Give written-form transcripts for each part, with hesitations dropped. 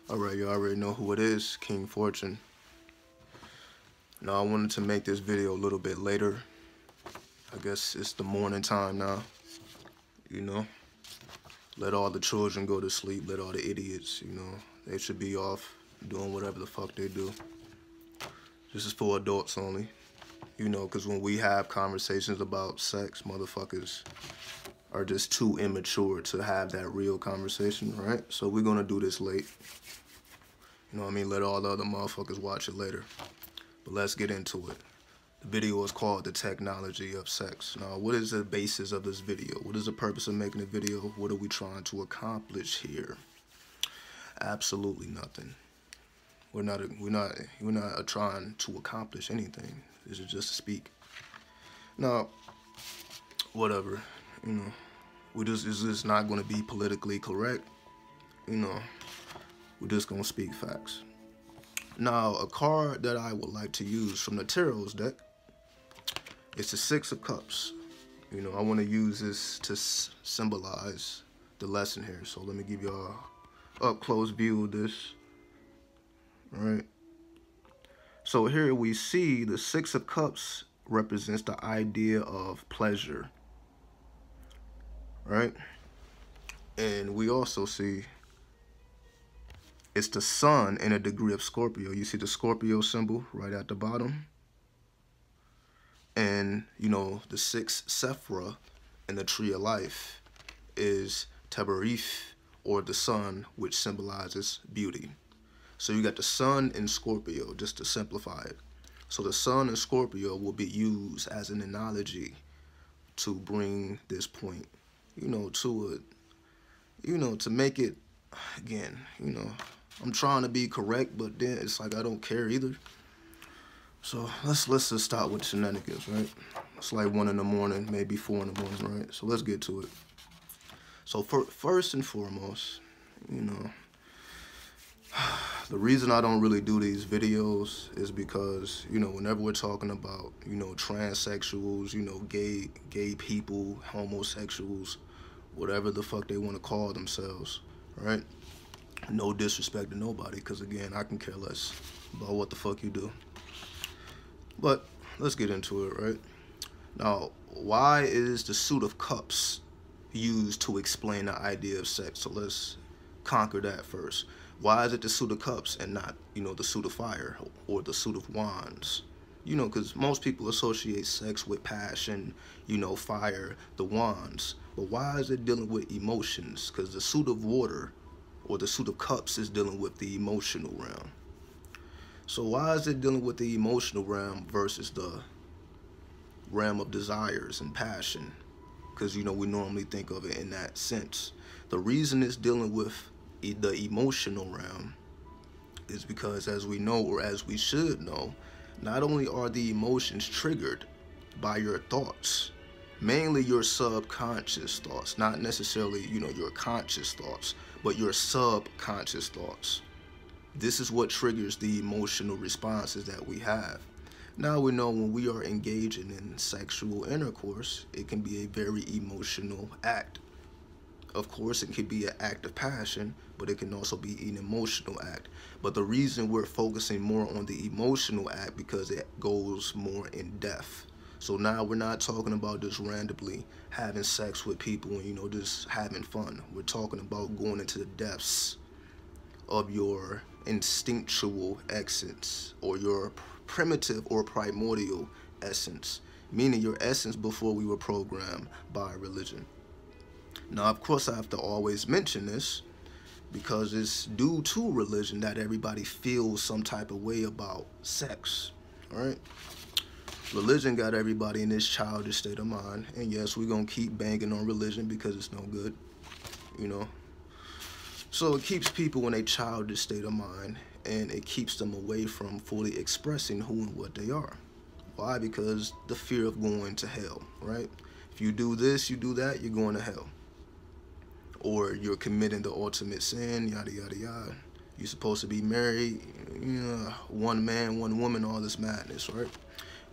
Alright, you already know who it is, King Fortune. Now I wanted to make this video a little bit later. I guess it's the morning time now. You know, let all the children go to sleep, let all the idiots, they should be off doing whatever the fuck they do. This is for adults only. Because when we have conversations about sex, motherfuckers are just too immature to have that real conversation, right? So we're gonna do this late. You know what I mean? Let all the other motherfuckers watch it later. But let's get into it. The video is called The Technology of Sex. Now, what is the basis of this video? What is the purpose of making the video? What are we trying to accomplish here? Absolutely nothing. We're not trying to accomplish anything. This is just to speak. Now, whatever, it's just not going to be politically correct. We're just going to speak facts. Now, a card that I would like to use from the Tarot's deck, it's the Six of Cups. I want to use this to symbolize the lesson here. So let me give you a up-close view of this. All right. So here we see the Six of Cups represents the idea of pleasure, right? And we also see it's the sun in a degree of Scorpio. You see the Scorpio symbol right at the bottom. And, the sixth Sephra in the Tree of Life is Tabarif, or the sun, which symbolizes beauty. So you got the sun in Scorpio, just to simplify it. So the sun in Scorpio will be used as an analogy to bring this point, to make it, again, I'm trying to be correct, but then it's like I don't care either. So let's just start with shenanigans, right? It's like 1 in the morning, maybe 4 in the morning, right? So let's get to it. So first and foremost, the reason I don't really do these videos is because, whenever we're talking about, transsexuals, gay people, homosexuals, whatever the fuck they want to call themselves, right? No disrespect to nobody, because again, I can care less about what the fuck you do. But let's get into it, right? Now, why is the Suit of Cups used to explain the idea of sex? So let's conquer that first. Why is it the Suit of Cups and not, the Suit of Fire or the Suit of Wands? Because most people associate sex with passion, fire, the wands. But why is it dealing with emotions? Because the Suit of Water or the Suit of Cups is dealing with the emotional realm. So why is it dealing with the emotional realm versus the realm of desires and passion? Because, we normally think of it in that sense. The reason it's dealing with the emotional realm is because, as we know, or as we should know, not only are the emotions triggered by your thoughts, mainly your subconscious thoughts, not necessarily, your conscious thoughts, but your subconscious thoughts. This is what triggers the emotional responses that we have. Now we know when we are engaging in sexual intercourse, it can be a very emotional act. Of course, it can be an act of passion, but it can also be an emotional act. But the reason we're focusing more on the emotional act because it goes more in depth. So now we're not talking about just randomly having sex with people and, just having fun. We're talking about going into the depths of your instinctual essence, or your primitive or primordial essence, meaning your essence before we were programmed by religion. Now, of course, I have to always mention this because it's due to religion that everybody feels some type of way about sex, all right? Religion got everybody in this childish state of mind, and yes, we're gonna keep banging on religion because it's no good, So it keeps people in a childish state of mind, and it keeps them away from fully expressing who and what they are. Why? Because the fear of going to hell, right? If you do this, you do that, you're going to hell. Or you're committing the ultimate sin, yada, yada, yada. You're supposed to be married, one man, one woman, all this madness, right?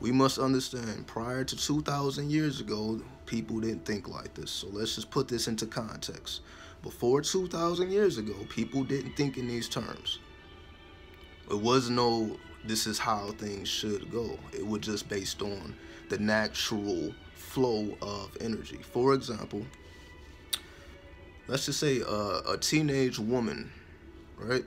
We must understand, prior to 2,000 years ago, people didn't think like this. So let's just put this into context. Before 2,000 years ago, people didn't think in these terms. It was no, this is how things should go. It was just based on the natural flow of energy. For example, let's just say a teenage woman, right?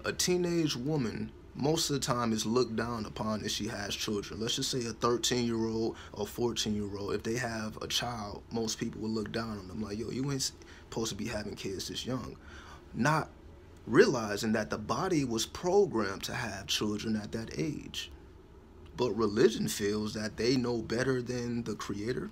A teenage woman, most of the time, is looked down upon if she has children. Let's just say a 13-year-old or 14-year-old. If they have a child, most people will look down on them like, yo, you ain't supposed to be having kids this young. Not realizing that the body was programmed to have children at that age. But religion feels that they know better than the Creator,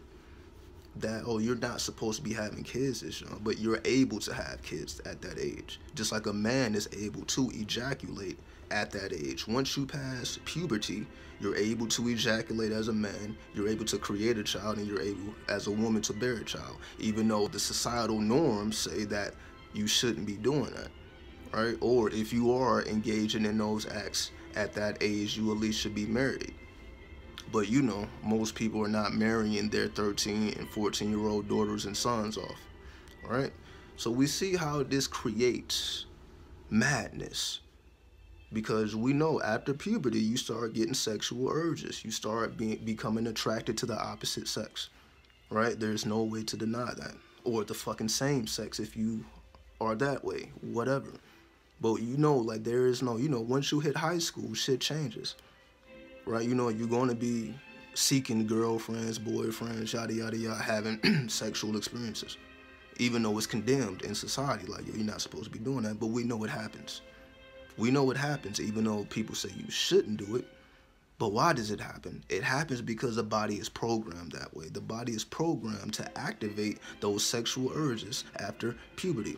that, oh, you're not supposed to be having kids this young, but you're able to have kids at that age. Just like a man is able to ejaculate at that age. Once you pass puberty, you're able to ejaculate as a man, you're able to create a child, and you're able as a woman to bear a child, even though the societal norms say that you shouldn't be doing that, right? Or if you are engaging in those acts at that age, you at least should be married. But you know, most people are not marrying their 13 and 14-year-old daughters and sons off, right? So we see how this creates madness, because we know after puberty, you start getting sexual urges. You start becoming attracted to the opposite sex, right? There's no way to deny that. Or the fucking same sex if you are that way, whatever. But you know, like, there is no, you know, once you hit high school, shit changes. Right, you know, you're going to be seeking girlfriends, boyfriends, yada, yada, yada, having sexual experiences. Even though it's condemned in society, like, yo, you're not supposed to be doing that, but we know it happens. We know it happens, even though people say you shouldn't do it. But why does it happen? It happens because the body is programmed that way. The body is programmed to activate those sexual urges after puberty.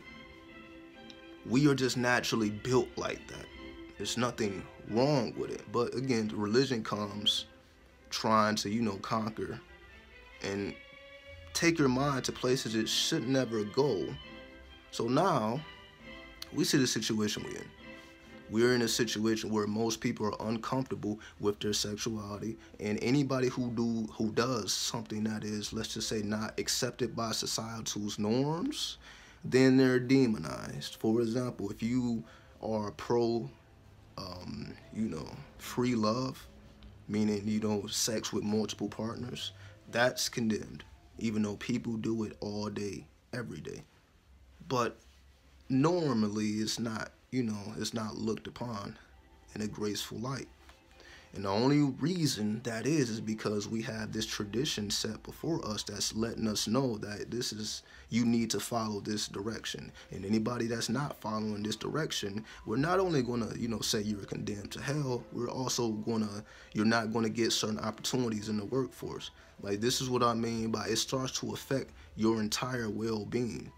We are just naturally built like that. There's nothing wrong with it. But again, religion comes trying to, you know, conquer and take your mind to places it should never go. So now we see the situation we're in. We're in a situation where most people are uncomfortable with their sexuality, and anybody who does something that is, let's just say, not accepted by societal's norms, then they're demonized. For example, if you are pro you know, free love, meaning, you know, sex with multiple partners, that's condemned, even though people do it all day, every day. But normally it's not, you know, it's not looked upon in a graceful light. And the only reason that is because we have this tradition set before us that's letting us know that this is, you need to follow this direction. And anybody that's not following this direction, we're not only going to, you know, say you're condemned to hell, we're also going to, you're not going to get certain opportunities in the workforce. Like, this is what I mean by it starts to affect your entire well-being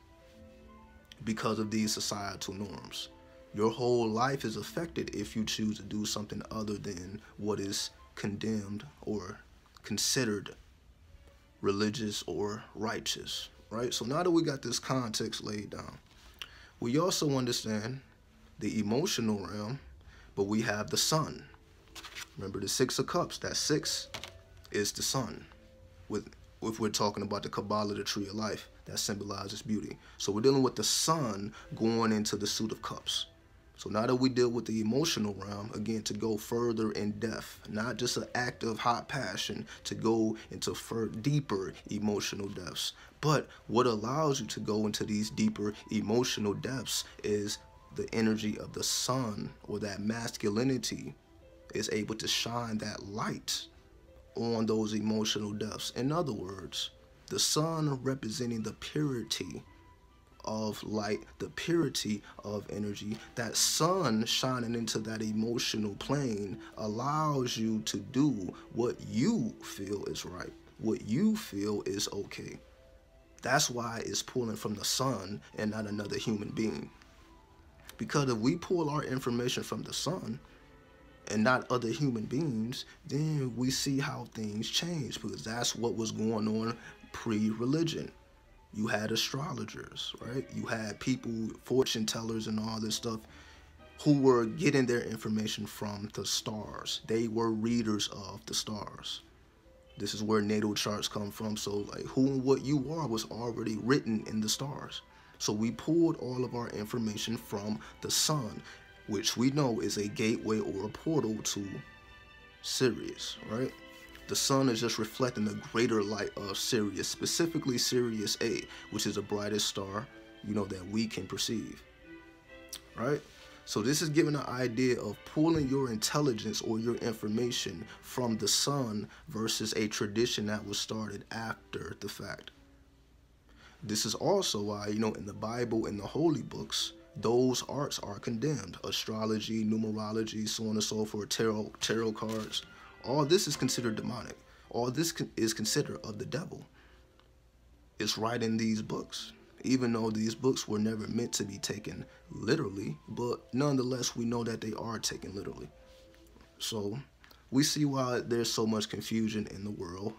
because of these societal norms. Your whole life is affected if you choose to do something other than what is condemned or considered religious or righteous, right? So now that we got this context laid down, we also understand the emotional realm, but we have the sun. Remember the Six of Cups, that six is the sun. If we're talking about the Kabbalah, the tree of life, that symbolizes beauty. So we're dealing with the sun going into the suit of cups. So now that we deal with the emotional realm, again, to go further in depth, not just an act of hot passion, to go into deeper emotional depths. But what allows you to go into these deeper emotional depths is the energy of the sun, or that masculinity is able to shine that light on those emotional depths. In other words, the sun representing the purity of light, the purity of energy. That sun shining into that emotional plane allows you to do what you feel is right, what you feel is okay. That's why it's pulling from the sun and not another human being. Because if we pull our information from the sun and not other human beings, then we see how things change, because that's what was going on pre-religion. You had astrologers, right? You had people, fortune tellers and all this stuff who were getting their information from the stars. They were readers of the stars. This is where natal charts come from. So like who and what you are was already written in the stars. So we pulled all of our information from the sun, which we know is a gateway or a portal to Sirius, right? The sun is just reflecting the greater light of Sirius, specifically Sirius A, which is the brightest star, you know, that we can perceive, right? So this is giving an idea of pulling your intelligence or your information from the sun versus a tradition that was started after the fact. This is also why, you know, in the Bible, in the holy books, those arts are condemned. Astrology, numerology, so on and so forth, tarot cards. All this is considered demonic. All this is considered of the devil. It's right in these books, even though these books were never meant to be taken literally, but nonetheless, we know that they are taken literally. So we see why there's so much confusion in the world.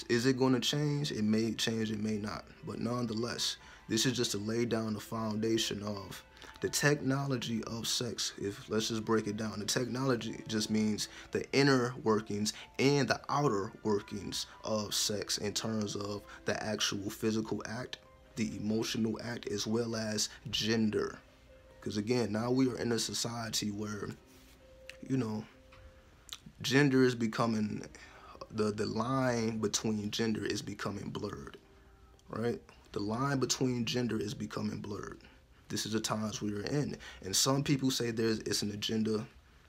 Is it going to change? It may change, it may not. But nonetheless, this is just to lay down the foundation of the technology of sex. If let's just break it down, the technology just means the inner workings and the outer workings of sex in terms of the actual physical act, the emotional act, as well as gender. Because again, now we are in a society where, you know, gender is becoming, the line between gender is becoming blurred, right? The line between gender is becoming blurred. This is the times we are in. And some people say it's an agenda,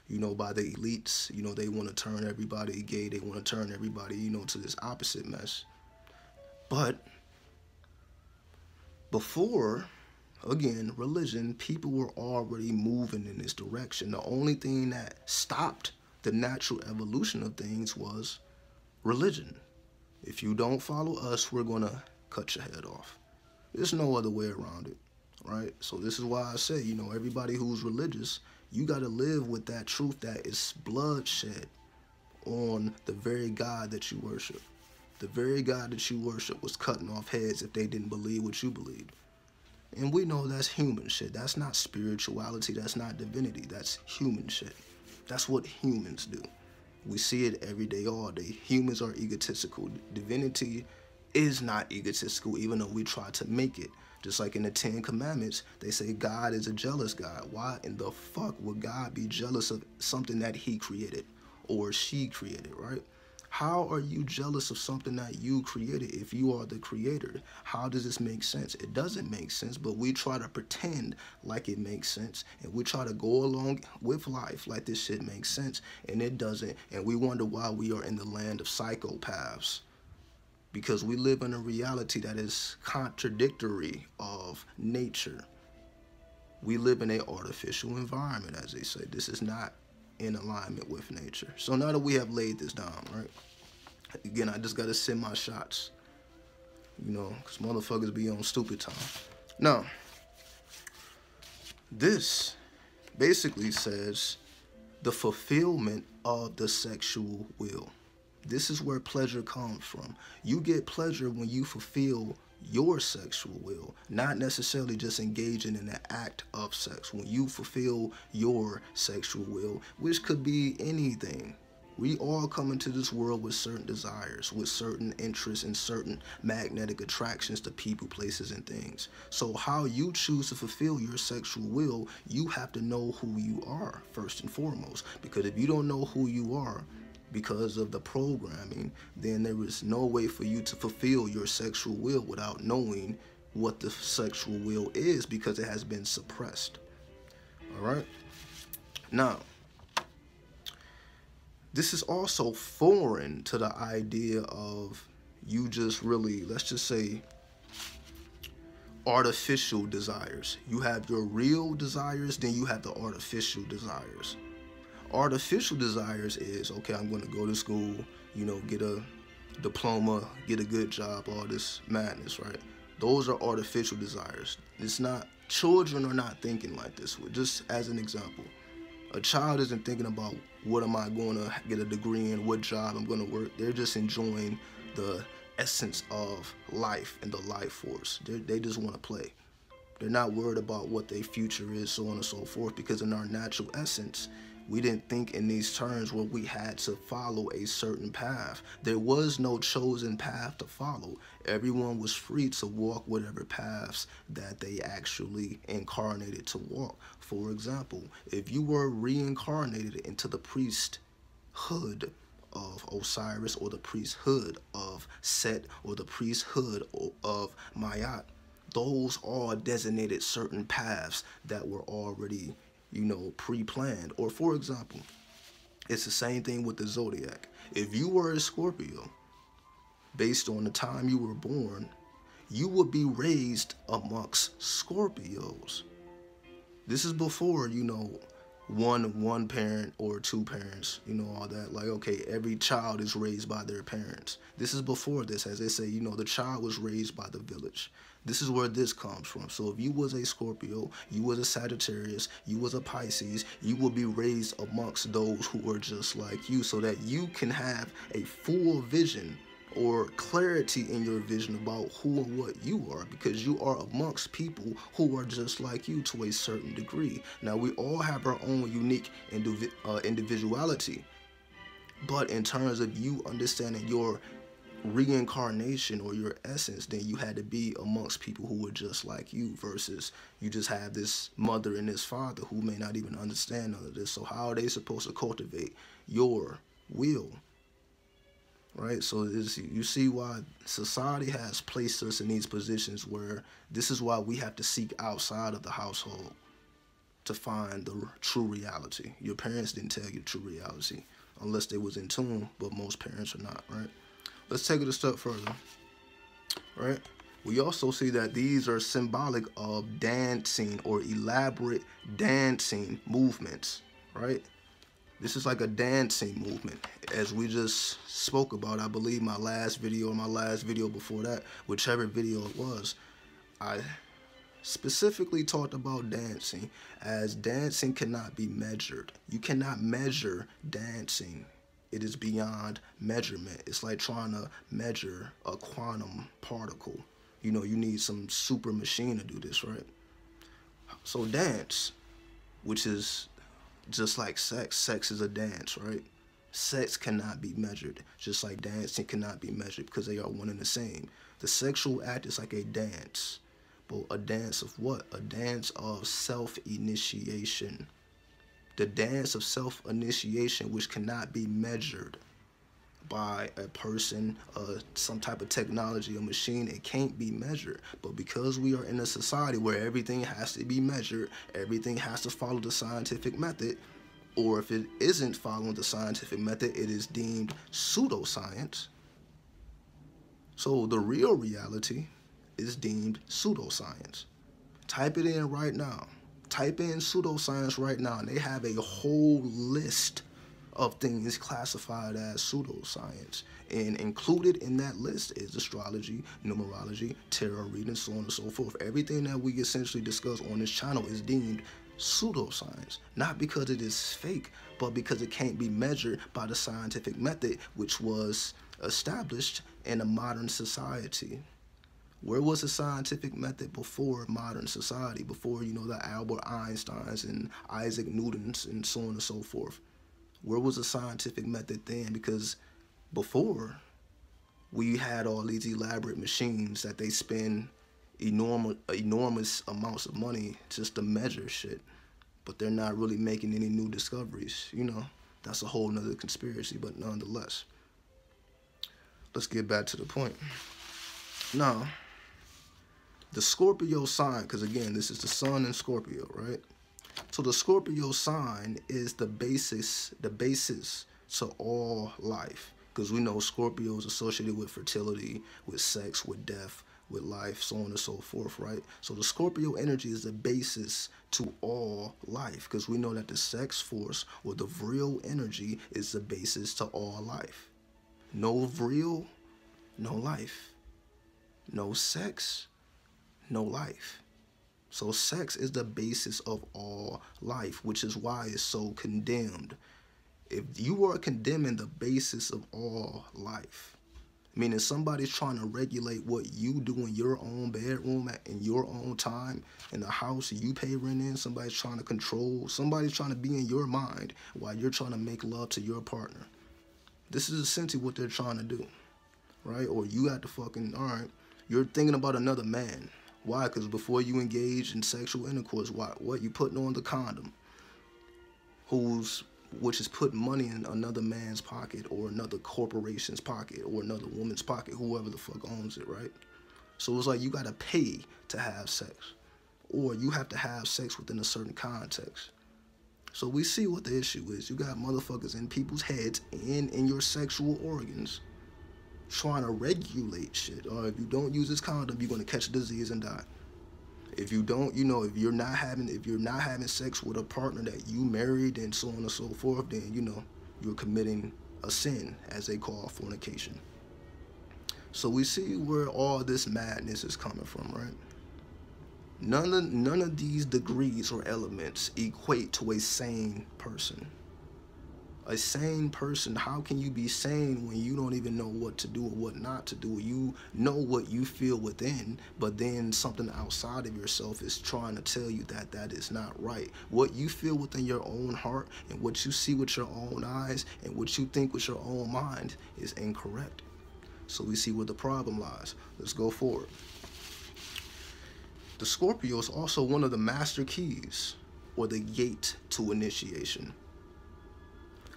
you know, by the elites. You know, they want to turn everybody gay. They want to turn everybody, you know, to this opposite mess. But before, again, religion, people were already moving in this direction. The only thing that stopped the natural evolution of things was religion. If you don't follow us, we're going to cut your head off. There's no other way around it, right? So this is why I say, you know, everybody who's religious, you got to live with that truth that is bloodshed on the very God that you worship. The very God that you worship was cutting off heads if they didn't believe what you believed. And we know that's human shit. That's not spirituality. That's not divinity. That's human shit. That's what humans do. We see it every day, all day. Humans are egotistical. Divinity is not egotistical, even though we try to make it. Just like in the 10 Commandments, they say God is a jealous God. Why in the fuck would God be jealous of something that he created or she created, right? How are you jealous of something that you created if you are the creator? How does this make sense? It doesn't make sense, but we try to pretend like it makes sense, and we try to go along with life like this shit makes sense, and it doesn't, and we wonder why we are in the land of psychopaths. Because we live in a reality that is contradictory of nature. We live in an artificial environment, as they say. This is not in alignment with nature. So now that we have laid this down, right? Again, I just got to send my shots, you know, because motherfuckers be on stupid time. Now, this basically says the fulfillment of the sexual will. This is where pleasure comes from. You get pleasure when you fulfill your sexual will, not necessarily just engaging in the act of sex. When you fulfill your sexual will, which could be anything. We all come into this world with certain desires, with certain interests and certain magnetic attractions to people, places, and things. So how you choose to fulfill your sexual will, you have to know who you are first and foremost. Because if you don't know who you are, because of the programming, then there is no way for you to fulfill your sexual will without knowing what the sexual will is, because it has been suppressed. All right? Now, this is also foreign to the idea of you just really, let's just say, artificial desires. You have your real desires, then you have the artificial desires. Artificial desires is, okay, I'm going to go to school, you know, get a diploma, get a good job, all this madness, right? Those are artificial desires. It's not, children are not thinking like this. Just as an example, a child isn't thinking about what am I going to get a degree in, what job I'm going to work. They're just enjoying the essence of life and the life force. They just want to play. They're not worried about what their future is, so on and so forth, because in our natural essence, we didn't think in these terms where we had to follow a certain path. There was no chosen path to follow. Everyone was free to walk whatever paths that they actually incarnated to walk. For example, if you were reincarnated into the priesthood of Osiris, or the priesthood of Set, or the priesthood of Mayat, those all designated certain paths that were already, pre-planned. Or for example, it's the same thing with the zodiac. If you were a Scorpio, based on the time you were born, you would be raised amongst Scorpios. This is before, one parent or two parents, all that. Like, okay, every child is raised by their parents. This is before this, as they say, the child was raised by the village. This is where this comes from. So if you was a Scorpio, you was a Sagittarius, you was a Pisces, you will be raised amongst those who are just like you, so that you can have a full vision or clarity in your vision about who and what you are, because you are amongst people who are just like you to a certain degree. Now, we all have our own unique individuality, but in terms of you understanding your reincarnation or your essence, then you had to be amongst people who were just like you, versus you just have this mother and this father who may not even understand none of this. So how are they supposed to cultivate your will? Right? So you see why society has placed us in these positions where this is why we have to seek outside of the household to find the true reality. Your parents didn't tell you the true reality unless they was in tune, but most parents are not, right? Let's take it a step further, right? We also see that these are symbolic of dancing or elaborate dancing movements, right? This is like a dancing movement, as we just spoke about. I believe my last video or my last video before that, whichever video it was, I specifically talked about dancing, as dancing cannot be measured. You cannot measure dancing. It is beyond measurement. It's like trying to measure a quantum particle. You need some super machine to do this, right? So dance, which is just like sex. Sex is a dance, right? Sex cannot be measured, just like dancing cannot be measured, because they are one and the same. The sexual act is like a dance. But a dance of what? A dance of self-initiation. The dance of self-initiation, which cannot be measured by a person, some type of technology, a machine. It can't be measured. But because we are in a society where everything has to be measured, everything has to follow the scientific method, or if it isn't following the scientific method, it is deemed pseudoscience. So the real reality is deemed pseudoscience. Type it in right now. Type in pseudoscience right now, and they have a whole list of things classified as pseudoscience. And included in that list is astrology, numerology, tarot reading, so on and so forth. Everything that we essentially discuss on this channel is deemed pseudoscience. Not because it is fake, but because it can't be measured by the scientific method, which was established in a modern society. Where was the scientific method before modern society, before, the Albert Einsteins and Isaac Newtons and so on and so forth? Where was the scientific method then? Because before, we had all these elaborate machines that they spend enormous amounts of money just to measure shit, but they're not really making any new discoveries. That's a whole nother conspiracy, but nonetheless. Let's get back to the point. Now, the Scorpio sign, because again, this is the sun in Scorpio, right? So the Scorpio sign is the basis to all life, because we know Scorpio is associated with fertility, with sex, with death, with life, so on and so forth, right? So the Scorpio energy is the basis to all life, because we know that the sex force, or the vril energy, is the basis to all life. No vril, no life. No sex, no life. So sex is the basis of all life, which is why it's so condemned. If you are condemning the basis of all life, Meaning somebody's trying to regulate what you do in your own bedroom in your own time in the house you pay rent in. Somebody's trying to control. Somebody's trying to be in your mind while you're trying to make love to your partner. This is essentially what they're trying to do, right? Or you got to fucking, all right, you're thinking about another man. Why? Because before you engage in sexual intercourse, what you putting on the condom, which is putting money in another man's pocket or another corporation's pocket or another woman's pocket, whoever the fuck owns it, right? So it's like you gotta pay to have sex, or you have to have sex within a certain context. So we see what the issue is. You got motherfuckers in people's heads and in your sexual organs trying to regulate shit. Or if you don't use this condom, you're gonna catch a disease and die. If you don't, if you're not having sex with a partner that you married and so on and so forth, then you're committing a sin, as they call fornication. So we see where all this madness is coming from, right? None of these degrees or elements equate to a sane person. A sane person, how can you be sane when you don't even know what to do or what not to do? You know what you feel within, but then something outside of yourself is trying to tell you that that is not right. What you feel within your own heart and what you see with your own eyes and what you think with your own mind is incorrect. So we see where the problem lies. Let's go forward. The Scorpio is also one of the master keys or the gate to initiation.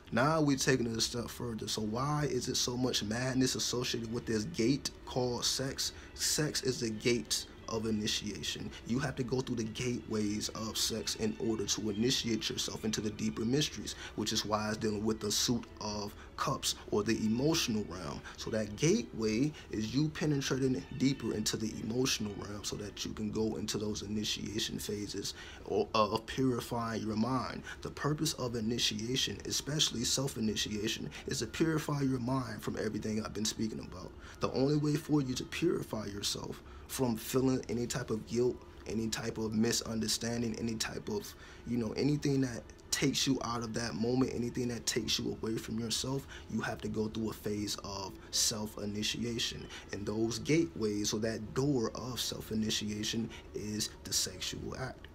Now we're taking it a step further. So why is it so much madness associated with this gate called sex? Sex is the gate of initiation. You have to go through the gateways of sex in order to initiate yourself into the deeper mysteries, which is why it's dealing with the suit of cups or the emotional realm. So that gateway is you penetrating deeper into the emotional realm so that you can go into those initiation phases of purifying your mind. The purpose of initiation, especially self-initiation, is to purify your mind from everything I've been speaking about. The only way for you to purify yourself from feeling any type of guilt, any type of misunderstanding, any type of, anything that takes you out of that moment, anything that takes you away from yourself, you have to go through a phase of self-initiation. And those gateways, or that door of self-initiation, is the sexual act.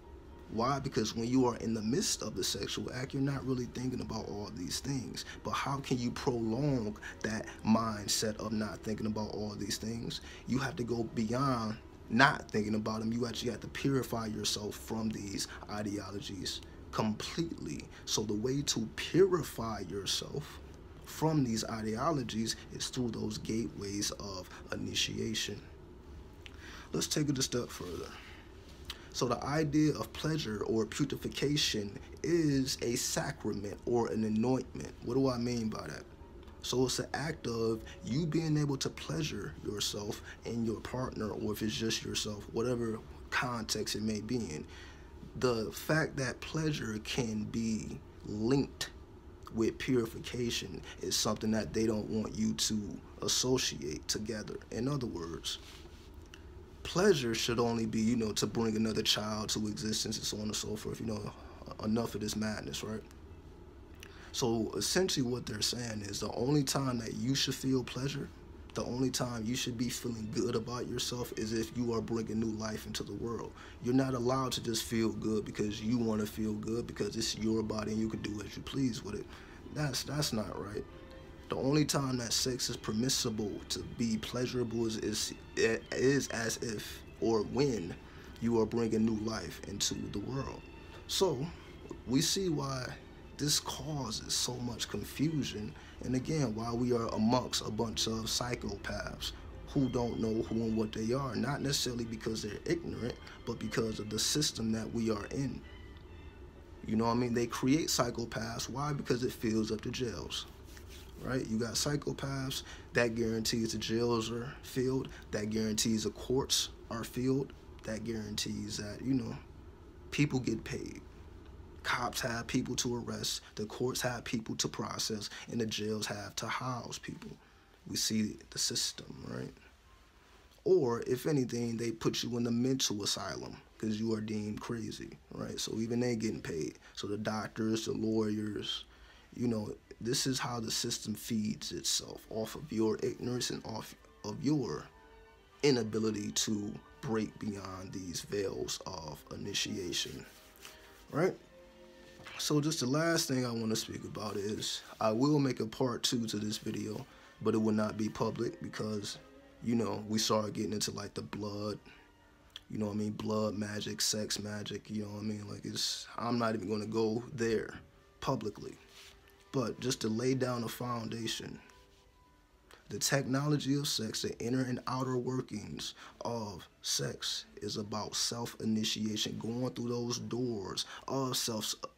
Why? Because when you are in the midst of the sexual act, you're not really thinking about all these things. But how can you prolong that mindset of not thinking about all these things? You have to go beyond not thinking about them. You actually have to purify yourself from these ideologies completely. So the way to purify yourself from these ideologies is through those gateways of initiation. Let's take it a step further. So the idea of pleasure or purification is a sacrament or an anointment. What do I mean by that? So it's an act of you being able to pleasure yourself and your partner, or if it's just yourself, whatever context it may be in. The fact that pleasure can be linked with purification is something that they don't want you to associate together. In other words, pleasure should only be, to bring another child to existence and so on and so forth, enough of this madness, right? So essentially what they're saying is the only time that you should feel pleasure, the only time you should be feeling good about yourself is if you are bringing new life into the world. You're not allowed to just feel good because you want to feel good because it's your body and you can do as you please with it. That's not right. The only time that sex is permissible to be pleasurable is as if or when you are bringing new life into the world. So we see why this causes so much confusion, and again, why we are amongst a bunch of psychopaths who don't know who and what they are, not necessarily because they're ignorant, but because of the system that we are in. You know what I mean? They create psychopaths. Why? Because it fills up the jails. Right? You got psychopaths, that guarantees the jails are filled, that guarantees the courts are filled, that guarantees that, people get paid. Cops have people to arrest, the courts have people to process, and the jails have to house people. We see the system, right? Or, if anything, they put you in the mental asylum because you are deemed crazy, right? So even they getting paid. So the doctors, the lawyers, You know, this is how the system feeds itself, off of your ignorance and off of your inability to break beyond these veils of initiation, right? So just the last thing I want to speak about is I will make a part 2 to this video, but it will not be public because, you know, we started getting into like the blood, you know what I mean, blood magic, sex magic, you know what I mean, like I'm not even going to go there publicly. But just to lay down a foundation, the technology of sex, the inner and outer workings of sex is about self-initiation, going through those doors of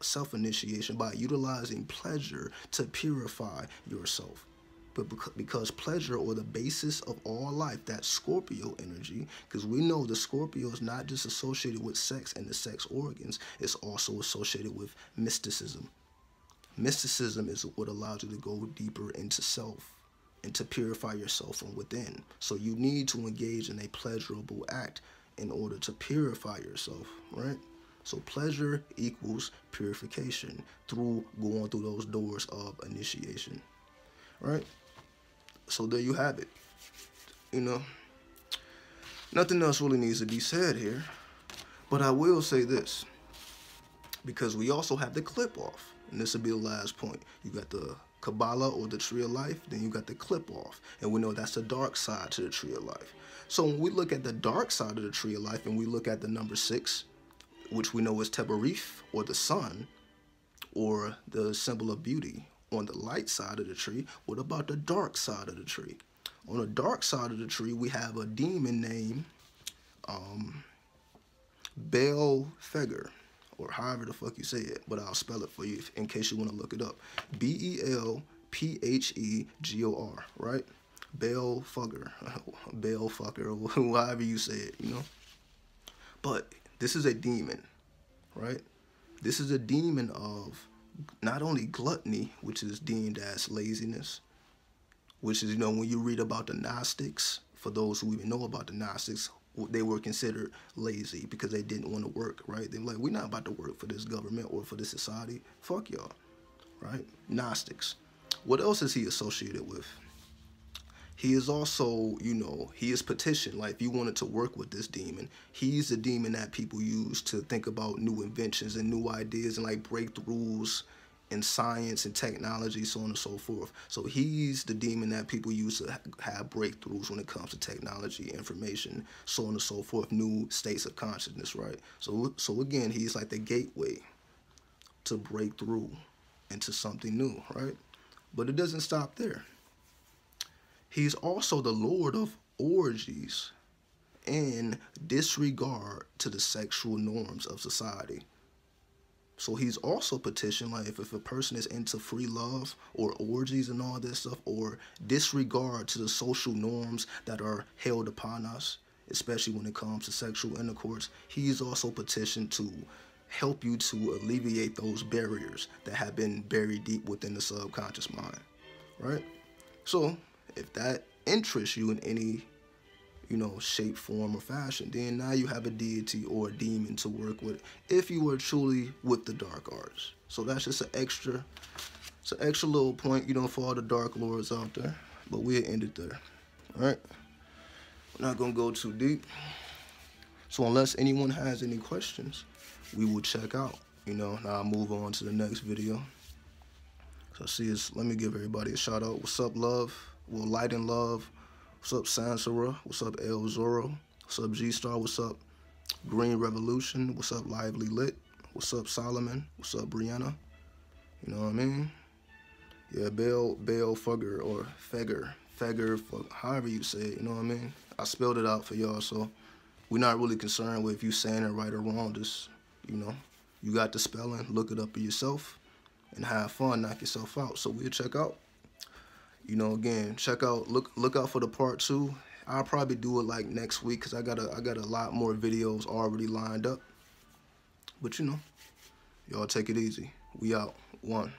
self-initiation by utilizing pleasure to purify yourself. But because pleasure, or the basis of all life, that Scorpio energy, because we know the Scorpio is not just associated with sex and the sex organs, it's also associated with mysticism. Mysticism is what allows you to go deeper into self and to purify yourself from within. So you need to engage in a pleasurable act in order to purify yourself, right? So pleasure equals purification through going through those doors of initiation, right? So there you have it. You know, nothing else really needs to be said here, but I will say this, because we also have the clip off. And this will be the last point. You got the Kabbalah, or the tree of life, then you got the clip off. And we know that's the dark side to the tree of life. So when we look at the dark side of the tree of life and we look at the number 6, which we know is Teberif, or the sun, or the symbol of beauty, on the light side of the tree, what about the dark side of the tree? On the dark side of the tree, we have a demon named Baal Feger, or however the fuck you say it, but I'll spell it for you in case you want to look it up. Belphegor, right? Baal Feger, Baal Fucker, however you say it, you know? But this is a demon, right? This is a demon of not only gluttony, which is deemed as laziness, which is, you know, when you read about the Gnostics, for those who even know about the Gnostics, they were considered lazy because they didn't want to work, right? They're like, we're not about to work for this government or for this society. Fuck y'all, right? Gnostics. What else is he associated with? He is also, you know, he is petition. Like, if you wanted to work with this demon, he's the demon that people use to think about new inventions and new ideas and like breakthroughs in science and technology, so on and so forth. So he's the demon that people use to have breakthroughs when it comes to technology, information, so on and so forth, new states of consciousness, right? So again, he's like the gateway to break through into something new, right? But it doesn't stop there. He's also the lord of orgies and disregard to the sexual norms of society. So he's also petitioned, like, if a person is into free love or orgies and all this stuff, or disregard to the social norms that are held upon us, especially when it comes to sexual intercourse, he's also petitioned to help you to alleviate those barriers that have been buried deep within the subconscious mind, right? So if that interests you in any, you know, shape, form, or fashion, then now you have a deity or a demon to work with if you were truly with the dark arts. So that's just it's an extra little point, you know, for all the dark lords out there. But we'll end it there. All right? We're not going to go too deep. So unless anyone has any questions, we will check out. You know, now I'll move on to the next video. So let me give everybody a shout out. What's up, love? Well, light and love. What's up, Sansara? What's up, El Zorro? What's up, G-Star? What's up, Green Revolution? What's up, Lively Lit? What's up, Solomon? What's up, Brianna? You know what I mean? Yeah, Baal Feger, or Feger, however you say it, you know what I mean? I spelled it out for y'all, so we're not really concerned with if you saying it right or wrong. Just, you know, you got the spelling, look it up for yourself, and have fun, knock yourself out. So we'll check out. You know, again, check out, look out for the part 2. I'll probably do it like next week because I got a lot more videos already lined up. But you know, y'all take it easy. We out. 1.